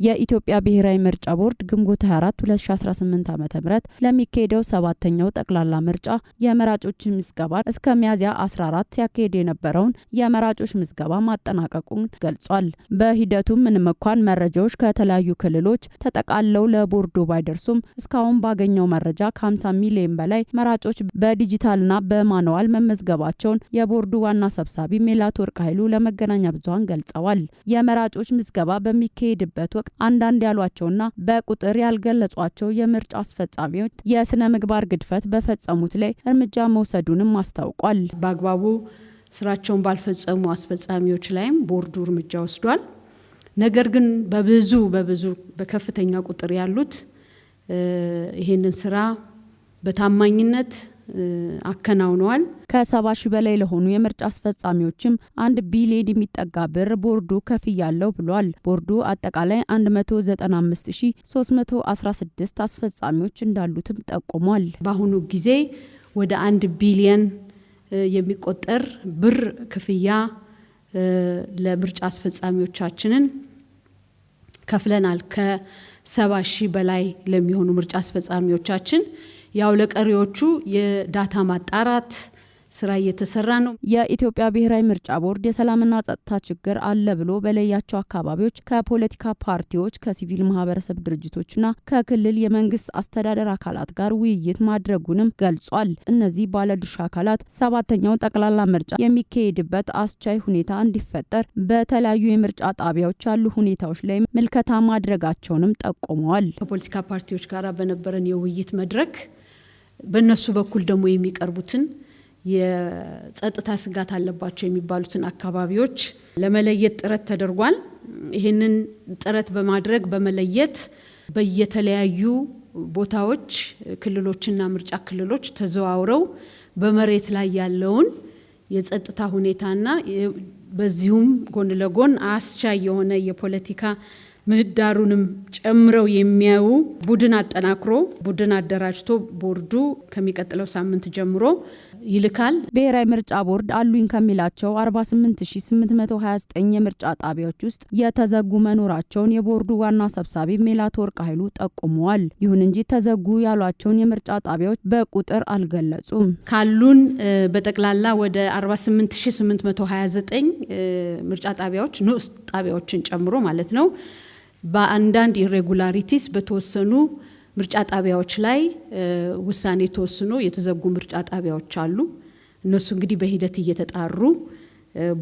የኢትዮጵያ ብሔራዊ ምርጫ ቦርድ ግንቦት 24 2018 ዓ.ም ለሚካሄደው 7ኛው ጠቅላላ ምርጫ የመራጮች ምዝገባ እስከ ሚያዝያ 14 ሲያካሄድ የነበረውን የመራጮች ምዝገባ ማጠናቀቁን ገልጿል። በሂደቱም ምንም እንኳን መረጃዎች ከተለያዩ ክልሎች ተጠቃለው ለቦርዱ ባይደርሱም እስካሁን ባገኘው መረጃ ከ50 ሚሊዮን በላይ መራጮች በዲጂታልና በማኑዋል መመዝገባቸውን የቦርዱ ዋና ሰብሳቢ ሜላትወርቅ ኃይሉ ለመገናኛ ብዙሃን ገልጸዋል። የመራጮች ምዝገባ በሚካሄድበት ወቅት አንዳንድ ያሏቸውና በቁጥር ያልገለጿቸው የምርጫ አስፈጻሚዎች የስነ ምግባር ግድፈት በፈጸሙት ላይ እርምጃ መውሰዱንም አስታውቋል። በአግባቡ ስራቸውን ባልፈጸሙ አስፈጻሚዎች ላይም ቦርዱ እርምጃ ወስዷል። ነገር ግን በብዙ በከፍተኛ ቁጥር ያሉት ይሄንን ስራ በታማኝነት አከናውነዋል። ከ70 ሺህ በላይ ለሆኑ የምርጫ አስፈጻሚዎችም 1 ቢሊዮን የሚጠጋ ብር ቦርዱ ከፍያለው ብሏል። ቦርዱ አጠቃላይ 195316 አስፈጻሚዎች እንዳሉትም ጠቁሟል። በአሁኑ ጊዜ ወደ 1 ቢሊዮን የሚቆጠር ብር ክፍያ ለምርጫ አስፈጻሚዎቻችንን ከፍለናል። ከ70 ሺህ በላይ ለሚሆኑ ምርጫ አስፈጻሚዎቻችን ያው ለቀሪዎቹ የዳታ ማጣራት ስራ እየተሰራ ነው። የኢትዮጵያ ብሔራዊ ምርጫ ቦርድ የሰላምና ጸጥታ ችግር አለ ብሎ በለያቸው አካባቢዎች ከፖለቲካ ፓርቲዎች፣ ከሲቪል ማህበረሰብ ድርጅቶችና ከክልል የመንግስት አስተዳደር አካላት ጋር ውይይት ማድረጉንም ገልጿል። እነዚህ ባለድርሻ አካላት 7ኛው ጠቅላላ ምርጫ የሚካሄድበት አስቻይ ሁኔታ እንዲፈጠር በተለያዩ የምርጫ ጣቢያዎች ያሉ ሁኔታዎች ላይ ምልከታ ማድረጋቸውንም ጠቁመዋል። ከፖለቲካ ፓርቲዎች ጋር በነበረን የውይይት መድረክ በእነሱ በኩል ደግሞ የሚቀርቡትን የጸጥታ ስጋት አለባቸው የሚባሉትን አካባቢዎች ለመለየት ጥረት ተደርጓል። ይህንን ጥረት በማድረግ በመለየት በየተለያዩ ቦታዎች ክልሎችና ምርጫ ክልሎች ተዘዋውረው በመሬት ላይ ያለውን የጸጥታ ሁኔታና በዚሁም ጎን ለጎን አስቻይ የሆነ የፖለቲካ ምህዳሩንም ጨምረው የሚያዩ ቡድን አጠናክሮ ቡድን አደራጅቶ ቦርዱ ከሚቀጥለው ሳምንት ጀምሮ ይልካል። ብሔራዊ ምርጫ ቦርድ አሉኝ ከሚላቸው 48829 የምርጫ ጣቢያዎች ውስጥ የተዘጉ መኖራቸውን የቦርዱ ዋና ሰብሳቢ ሜላትወርቅ ኃይሉ ጠቁመዋል። ይሁን እንጂ ተዘጉ ያሏቸውን የምርጫ ጣቢያዎች በቁጥር አልገለጹም። ካሉን በጠቅላላ ወደ 48829 ምርጫ ጣቢያዎች ንዑስ ጣቢያዎችን ጨምሮ ማለት ነው በአንዳንድ ኢሬጉላሪቲስ በተወሰኑ ምርጫ ጣቢያዎች ላይ ውሳኔ ተወስኖ የተዘጉ ምርጫ ጣቢያዎች አሉ። እነሱ እንግዲህ በሂደት እየተጣሩ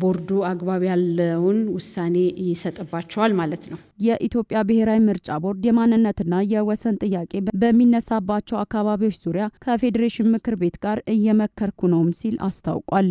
ቦርዱ አግባብ ያለውን ውሳኔ ይሰጥባቸዋል ማለት ነው። የኢትዮጵያ ብሔራዊ ምርጫ ቦርድ የማንነትና የወሰን ጥያቄ በሚነሳባቸው አካባቢዎች ዙሪያ ከፌዴሬሽን ምክር ቤት ጋር እየመከርኩ ነው ሲል አስታውቋል።